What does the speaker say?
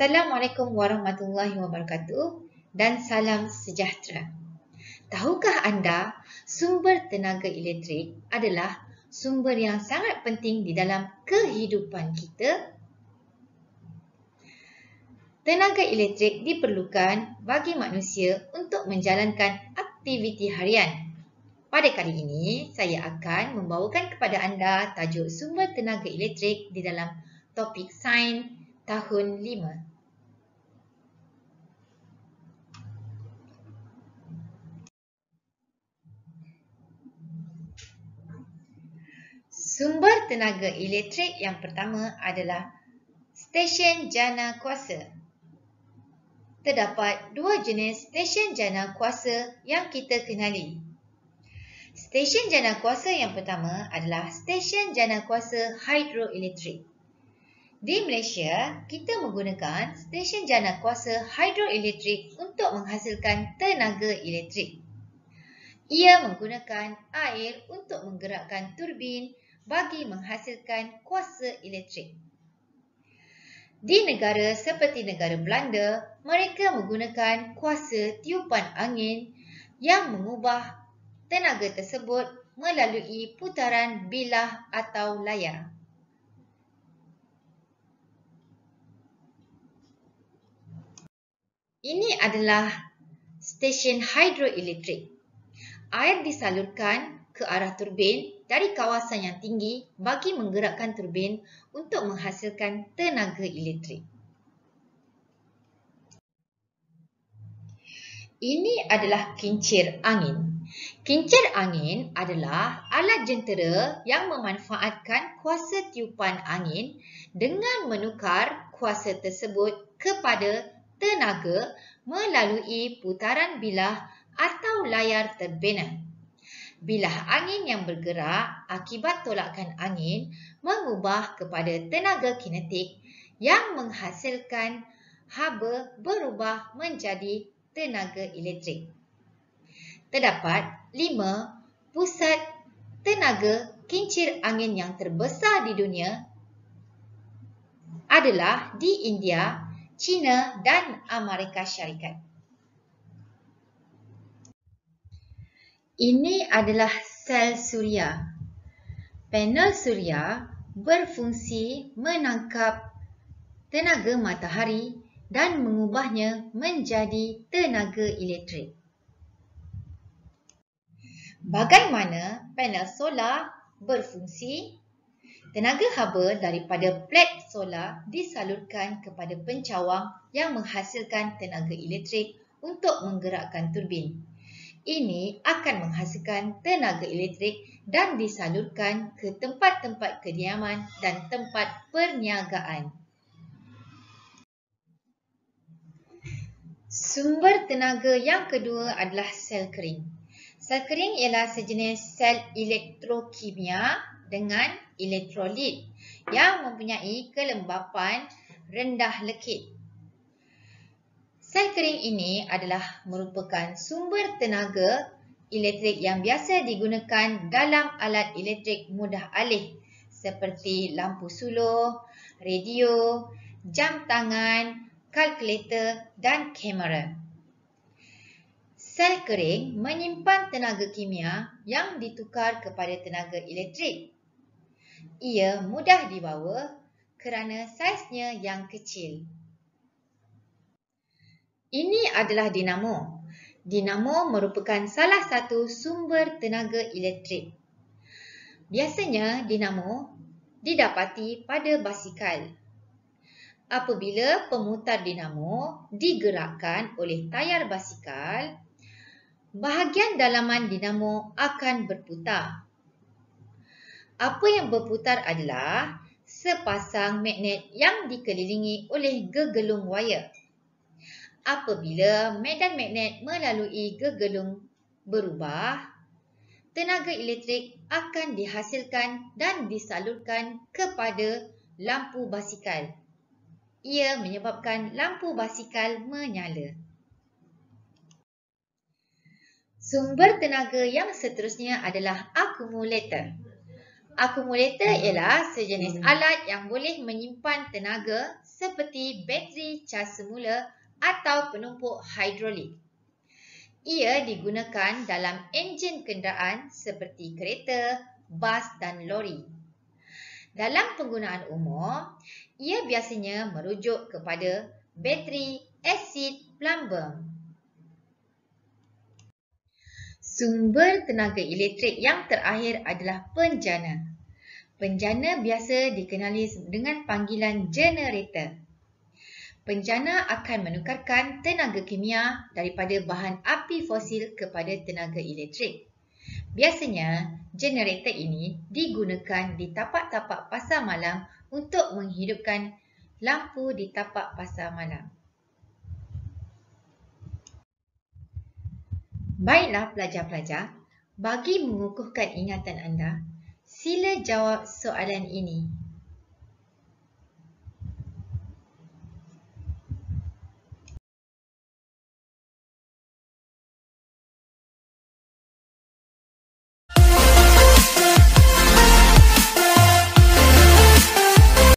Assalamualaikum warahmatullahi wabarakatuh dan salam sejahtera. Tahukah anda sumber tenaga elektrik adalah sumber yang sangat penting di dalam kehidupan kita? Tenaga elektrik diperlukan bagi manusia untuk menjalankan aktiviti harian. Pada kali ini, saya akan membawakan kepada anda tajuk sumber tenaga elektrik di dalam topik sains tahun 5. Sumber tenaga elektrik yang pertama adalah stesen jana kuasa. Terdapat dua jenis stesen jana kuasa yang kita kenali. Stesen jana kuasa yang pertama adalah stesen jana kuasa hidroelektrik. Di Malaysia, kita menggunakan stesen jana kuasa hidroelektrik untuk menghasilkan tenaga elektrik. Ia menggunakan air untuk menggerakkan turbin bagi menghasilkan kuasa elektrik. Di negara seperti negara Belanda, mereka menggunakan kuasa tiupan angin yang mengubah tenaga tersebut melalui putaran bilah atau layar. Ini adalah stesen hidroelektrik. Air disalurkan ke arah turbin dari kawasan yang tinggi bagi menggerakkan turbin untuk menghasilkan tenaga elektrik. Ini adalah kincir angin. Kincir angin adalah alat jentera yang memanfaatkan kuasa tiupan angin dengan menukar kuasa tersebut kepada tenaga melalui putaran bilah atau layar terbina. Bilah angin yang bergerak akibat tolakan angin mengubah kepada tenaga kinetik yang menghasilkan haba berubah menjadi tenaga elektrik. Terdapat 5 pusat tenaga kincir angin yang terbesar di dunia adalah di India, China dan Amerika Syarikat. Ini adalah sel suria. Panel suria berfungsi menangkap tenaga matahari dan mengubahnya menjadi tenaga elektrik. Bagaimana panel solar berfungsi? Tenaga haba daripada plet solar disalurkan kepada pencawang yang menghasilkan tenaga elektrik untuk menggerakkan turbin. Ini akan menghasilkan tenaga elektrik dan disalurkan ke tempat-tempat kediaman dan tempat perniagaan. Sumber tenaga yang kedua adalah sel kering. Sel kering ialah sejenis sel elektrokimia dengan elektrolit yang mempunyai kelembapan rendah lekit. Sel kering ini adalah merupakan sumber tenaga elektrik yang biasa digunakan dalam alat elektrik mudah alih seperti lampu suluh, radio, jam tangan, kalkulator dan kamera. Sel kering menyimpan tenaga kimia yang ditukar kepada tenaga elektrik. Ia mudah dibawa kerana saiznya yang kecil. Ini adalah dinamo. Dinamo merupakan salah satu sumber tenaga elektrik. Biasanya dinamo didapati pada basikal. Apabila pemutar dinamo digerakkan oleh tayar basikal, bahagian dalaman dinamo akan berputar. Apa yang berputar adalah sepasang magnet yang dikelilingi oleh gegelung wayar. Apabila medan magnet melalui gegelung berubah, tenaga elektrik akan dihasilkan dan disalurkan kepada lampu basikal. Ia menyebabkan lampu basikal menyala. Sumber tenaga yang seterusnya adalah akumulator. Akumulator ialah sejenis alat yang boleh menyimpan tenaga seperti bateri cas semula atau penumpuk hidrolik. Ia digunakan dalam enjin kenderaan seperti kereta, bas dan lori. Dalam penggunaan umum, ia biasanya merujuk kepada bateri asid plumbum. Sumber tenaga elektrik yang terakhir adalah penjana. Penjana biasa dikenali dengan panggilan generator. Penjana akan menukarkan tenaga kimia daripada bahan api fosil kepada tenaga elektrik. Biasanya, generator ini digunakan di tapak-tapak pasar malam untuk menghidupkan lampu di tapak pasar malam. Baiklah pelajar-pelajar, bagi mengukuhkan ingatan anda, sila jawab soalan ini.